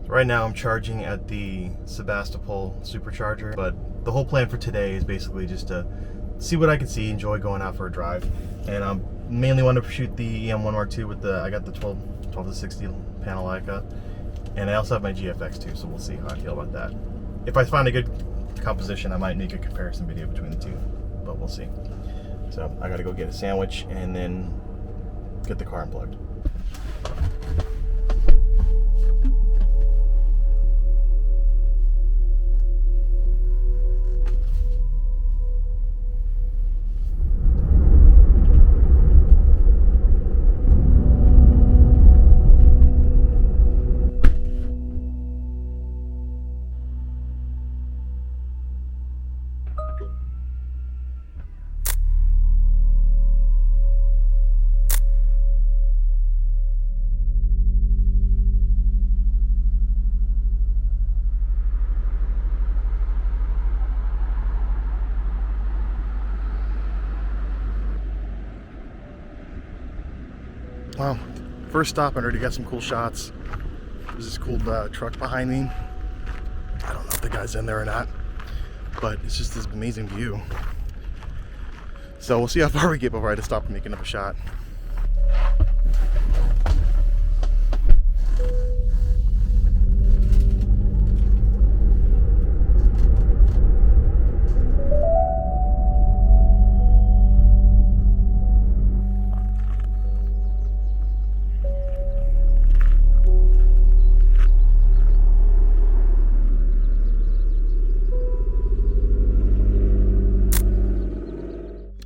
Right now I'm charging at the Sebastopol supercharger, but the whole plan for today is basically just to see what I can see, enjoy going out for a drive. And I'm mainly want to shoot the EM1 MKii with I got the 12 to 60 panel Leica, and I also have my GFX too, so we'll see how I feel about that. If I find a good composition, I might make a comparison video between the two, but we'll see. So I gotta go get a sandwich and then get the car unplugged. Wow, first stop, I already got some cool shots. There's this cool truck behind me. I don't know if the guy's in there or not, but it's just this amazing view. So we'll see how far we get before I just stop making up a shot.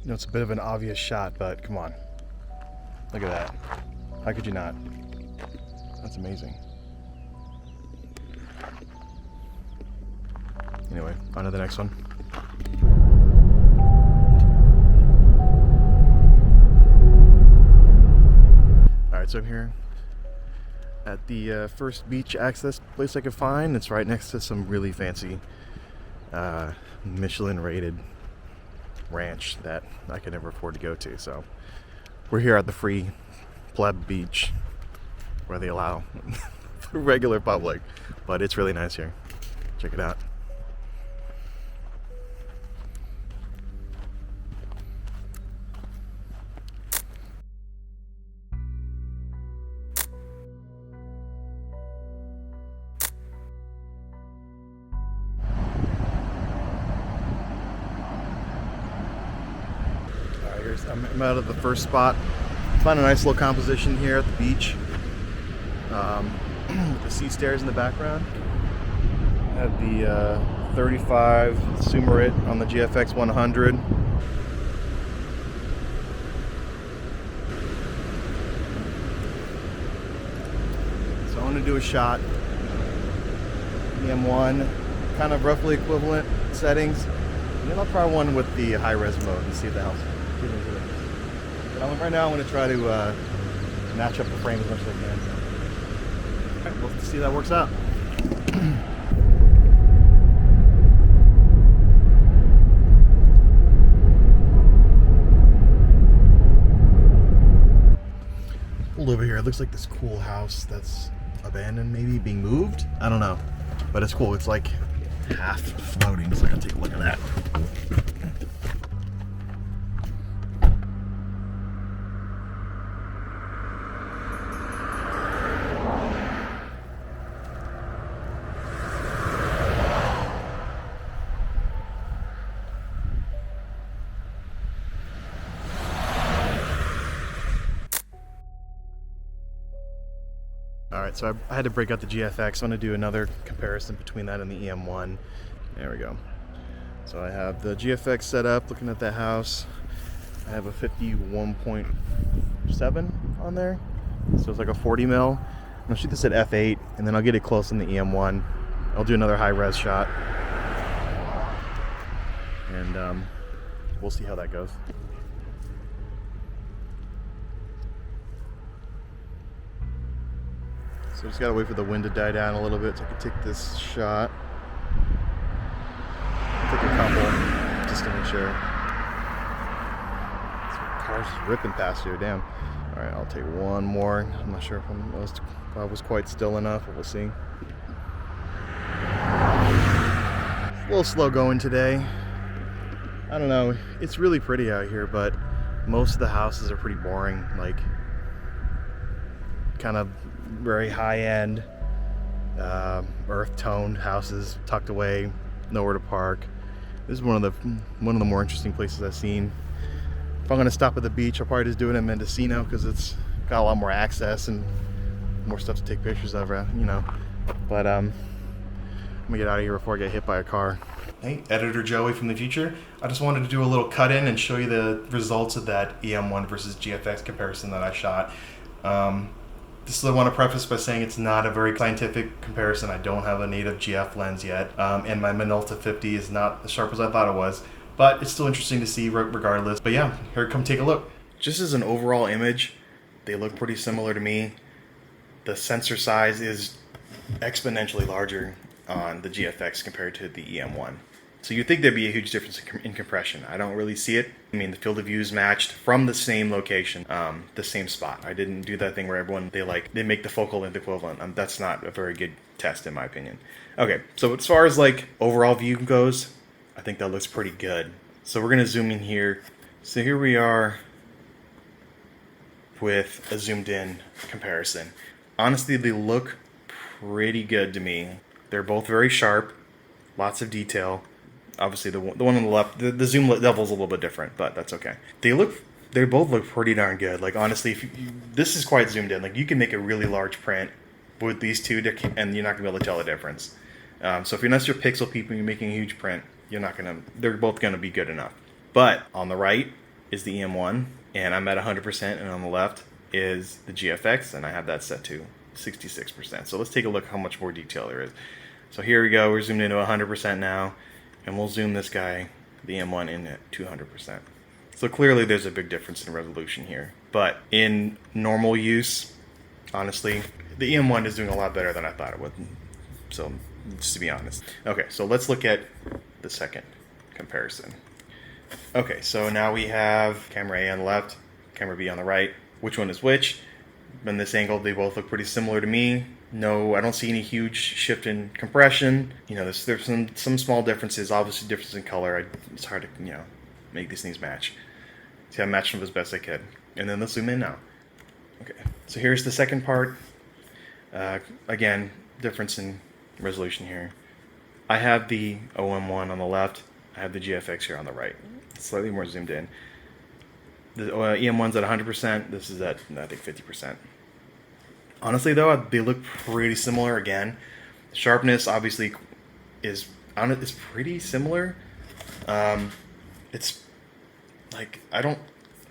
You know, it's a bit of an obvious shot, but come on. Look at that. How could you not? That's amazing. Anyway, on to the next one. Alright, so I'm here at the first beach access place I could find. It's right next to some really fancy Michelin rated ranch that I could never afford to go to. So we're here at the free pleb beach where they allow the regular public, but it's really nice here. Check it out. I'm out of the first spot. Found a nice little composition here at the beach. With the sea stairs in the background. I have the 35 Sumerit on the GFX 100. So I want to do a shot. EM1, kind of roughly equivalent settings. And then I'll try one with the high res mode and see if that helps. But right now I'm going to try to match up the frame as much as I can. Alright, we'll see how that works out. Pulled over here, it looks like this cool house that's abandoned, maybe being moved. I don't know, but it's cool. It's like half floating, so I gotta take a look at that. Alright, so I had to break out the GFX. I'm going to do another comparison between that and the EM1. There we go. So I have the GFX set up, looking at that house. I have a 51.7 on there. So it's like a 40 mil. I'm going to shoot this at f8, and then I'll get it close in the EM1. I'll do another high res shot. And we'll see how that goes. So just gotta wait for the wind to die down a little bit so I can take this shot. I'll take a couple just to make sure. This car's just ripping past here, damn. Alright, I'll take one more. I'm not sure if I was quite still enough, but we'll see. A little slow going today. I don't know, it's really pretty out here, but most of the houses are pretty boring, like kind of very high-end, earth-toned houses tucked away, nowhere to park. This is one of the more interesting places I've seen. If I'm gonna stop at the beach, I'll probably just do it in Mendocino because it's got a lot more access and more stuff to take pictures of, you know. But I'm gonna get out of here before I get hit by a car. Hey, Editor Joey from the future. I just wanted to do a little cut-in and show you the results of that EM1 versus GFX comparison that I shot. This I want to preface by saying it's not a very scientific comparison. I don't have a native GF lens yet, and my Minolta 50 is not as sharp as I thought it was, but it's still interesting to see regardless. But yeah, here, come take a look. Just as an overall image, they look pretty similar to me. The sensor size is exponentially larger on the GFX compared to the EM1. So you'd think there'd be a huge difference in compression. I don't really see it. I mean, the field of view is matched from the same location, the same spot. I didn't do that thing where everyone, they make the focal length equivalent. That's not a very good test in my opinion. Okay, so as far as like overall view goes, I think that looks pretty good. So we're gonna zoom in here. So here we are with a zoomed in comparison. Honestly, they look pretty good to me. They're both very sharp, lots of detail. Obviously, the one on the left, the zoom level is a little bit different, but that's okay. They both look pretty darn good. Like honestly, this is quite zoomed in. Like you can make a really large print with these two, and you're not gonna be able to tell the difference. So if you're not your pixel people, you're making a huge print, they're both gonna be good enough. But on the right is the EM1, and I'm at 100%, and on the left is the GFX, and I have that set to 66%. So let's take a look how much more detail there is. So here we go. We're zoomed into 100% now. And we'll zoom this guy, the M1, in at 200%. So clearly there's a big difference in resolution here. But in normal use, honestly, the EM1 is doing a lot better than I thought it would. So, just to be honest. Okay, so let's look at the second comparison. Okay, so now we have camera A on the left, camera B on the right. Which one is which? In this angle, they both look pretty similar to me. No, I don't see any huge shift in compression. You know, there's some small differences, obviously difference in color. It's hard to, you know, make these things match. See, I matched them as best I could. And then let's zoom in now. Okay, so here's the second part. Again, difference in resolution here. I have the OM1 on the left. I have the GFX here on the right. Slightly more zoomed in. The EM1's at 100%. This is at, I think, 50%. Honestly, though, they look pretty similar again. Sharpness, obviously, is pretty similar. It's like, I don't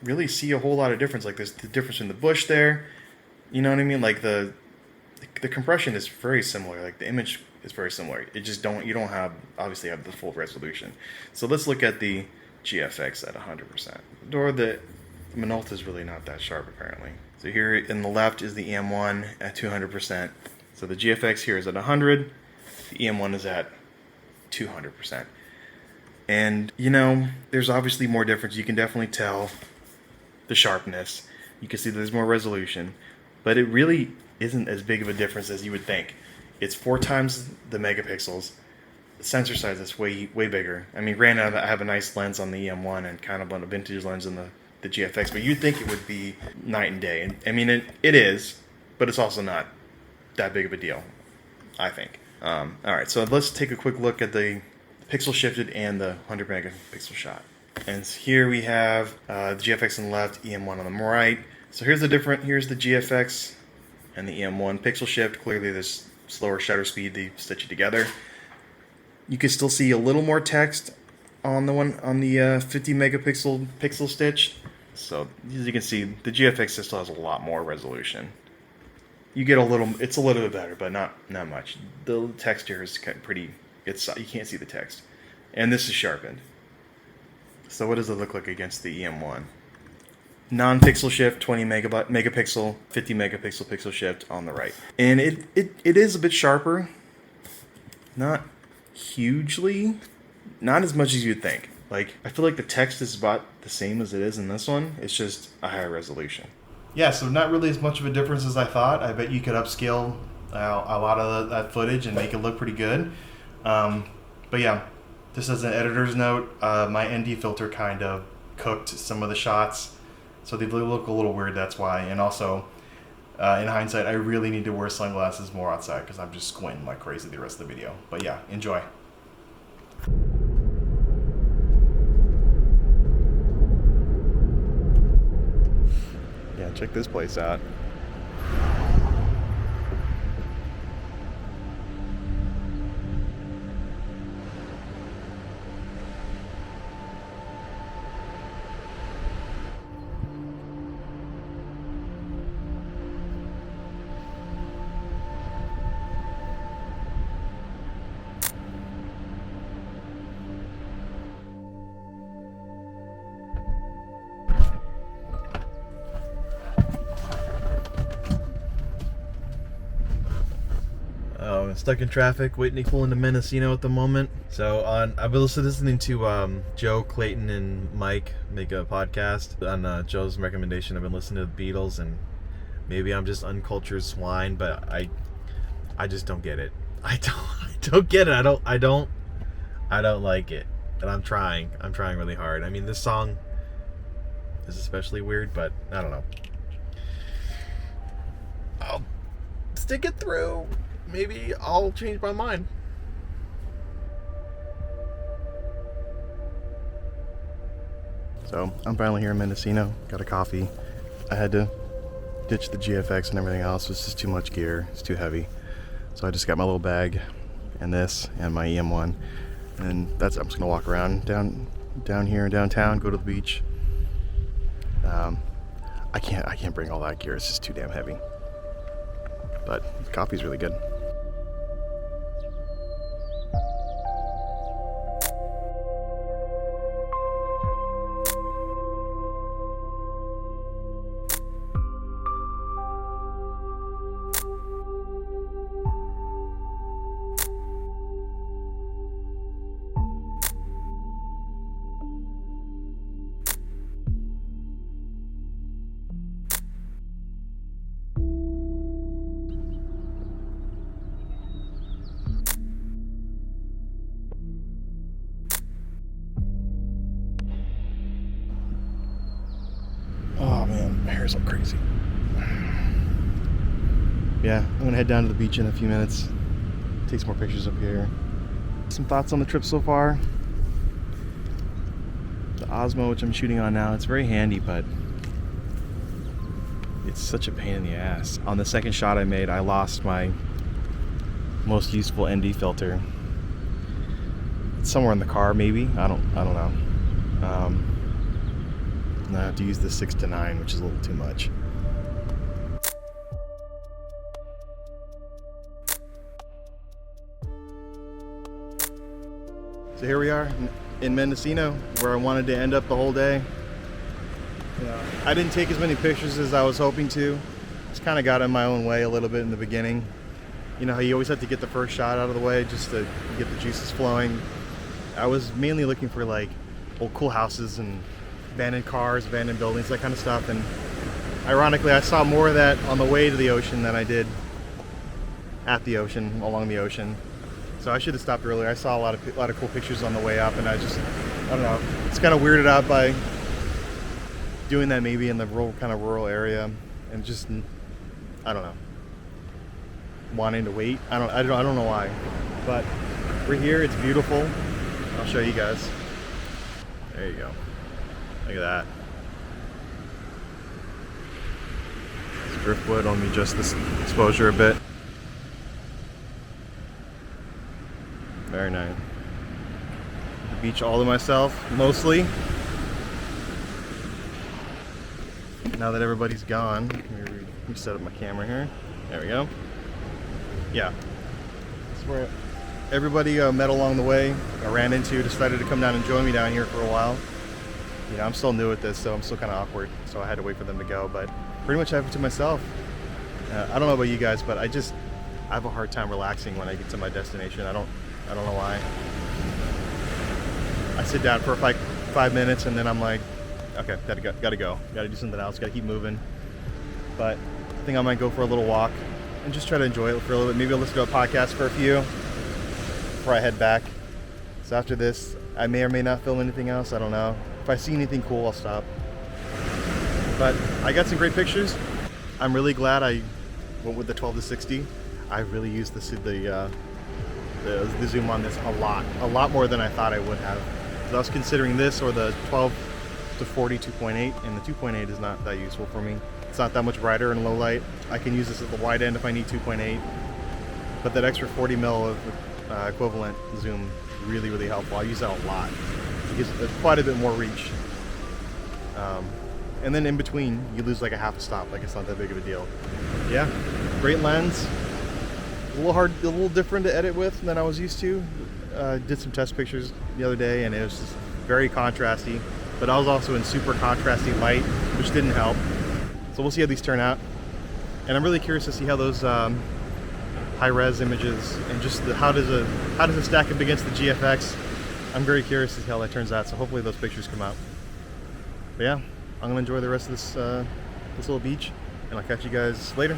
really see a whole lot of difference. Like, there's the difference in the bush there. You know what I mean? Like, the compression is very similar. Like, the image is very similar. It just you don't obviously have the full resolution. So let's look at the GFX at 100%. Or the Minolta is really not that sharp, apparently. So here in the left is the EM1 at 200%. So the GFX here is at 100. The EM1 is at 200%. And, you know, there's obviously more difference. You can definitely tell the sharpness. You can see there's more resolution. But it really isn't as big of a difference as you would think. It's 4 times the megapixels. The sensor size is way bigger. I mean, granted, I have a nice lens on the EM1 and kind of on a vintage lens in the GFX, but you'd think it would be night and day. And I mean, it is, but it's also not that big of a deal, I think. All right, so let's take a quick look at the pixel shifted and the 100 megapixel shot. And here we have the GFX on the left, EM1 on the right. So here's the GFX and the EM1 pixel shift. Clearly, there's slower shutter speed. They stitch it together. You can still see a little more text on the 50 megapixel pixel stitch. So as you can see, the GFX still has a lot more resolution. You get it's a little bit better, but not much. The text here is pretty. You can't see the text, and this is sharpened. So what does it look like against the EM1? Non-pixel shift, 20 megapixel, 50 megapixel pixel shift on the right, and it is a bit sharper. Not hugely, not as much as you'd think. Like, I feel like the text is about the same as it is in this one. It's just a higher resolution. Yeah, so not really as much of a difference as I thought. I bet you could upscale a lot of that footage and make it look pretty good. But yeah, Just as an editor's note, my ND filter kind of cooked some of the shots, so they look a little weird, that's why. And also, in hindsight, I really need to wear sunglasses more outside because I'm just squinting like crazy the rest of the video. But yeah, enjoy. Yeah, check this place out. I'm stuck in traffic waiting to pull into Mendocino at the moment. So I've been listening to Joe, Clayton, and Mike make a podcast. On Joe's recommendation, I've been listening to the Beatles, and maybe I'm just uncultured swine, but I just don't get it. I don't get it. I don't like it. And I'm trying really hard. I mean, this song is especially weird, but I don't know. I'll stick it through. Maybe I'll change my mind. So I'm finally here in Mendocino. Got a coffee. I had to ditch the GFX and everything else. It's just too much gear. It's too heavy. So I just got my little bag and this and my EM1. And I'm just gonna walk around down here in downtown, go to the beach. I can't bring all that gear. It's just too damn heavy. But the coffee's really good. Oh man, my hair's all crazy. Yeah, I'm gonna head down to the beach in a few minutes. Take some more pictures up here. Some thoughts on the trip so far. The Osmo, which I'm shooting on now, it's very handy, but it's such a pain in the ass. On the second shot I made, I lost my most useful ND filter. It's somewhere in the car, maybe. I don't know. And I have to use the 6-9, which is a little too much. So here we are in Mendocino, where I wanted to end up the whole day. Yeah. I didn't take as many pictures as I was hoping to. Just kind of got in my own way a little bit in the beginning. You know how you always have to get the first shot out of the way just to get the juices flowing. I was mainly looking for like old cool houses and abandoned cars, abandoned buildings, that kind of stuff. And ironically, I saw more of that on the way to the ocean than I did at the ocean, along the ocean. So I should have stopped earlier. I saw a lot of cool pictures on the way up, and I don't know. It's kind of weirded out by doing that maybe in the rural area, and just I don't know, wanting to wait. I don't know why, but we're here. It's beautiful. I'll show you guys. There you go. Look at that. This driftwood on me, just this exposure a bit. Very nice. The beach all to myself, mostly. Now that everybody's gone, let me set up my camera here. There we go. Yeah. That's where everybody met along the way. I ran into, decided to come down and join me down here for a while. You know, I'm still new at this, so I'm still kind of awkward. So I had to wait for them to go, but pretty much I have it to myself. I don't know about you guys, but I have a hard time relaxing when I get to my destination. I don't know why. I sit down for like 5 minutes and then I'm like, okay, gotta go. Gotta do something else, gotta keep moving. But I think I might go for a little walk and just try to enjoy it for a little bit. Maybe I'll listen to a podcast for a few before I head back. So after this, I may or may not film anything else. I don't know. If I see anything cool, I'll stop. But I got some great pictures. I'm really glad I went with the 12 to 60. I really used the zoom on this a lot more than I thought I would have. So I was considering this or the 12 to 40 2.8, and the 2.8 is not that useful for me. It's not that much brighter in low light. I can use this at the wide end if I need 2.8, but that extra 40 mil of equivalent zoom really helpful. I use that a lot. It gives quite a bit more reach. And then in between, you lose like a half a stop. Like, it's not that big of a deal. Yeah, great lens. A little different to edit with than I was used to. Did some test pictures the other day, and it was just very contrasty. But I was also in super contrasty light, which didn't help. So we'll see how these turn out. And I'm really curious to see how those high-res images and just how does it stack up against the GFX. I'm very curious to see how that turns out. So hopefully those pictures come out. But yeah, I'm gonna enjoy the rest of this little beach, and I'll catch you guys later.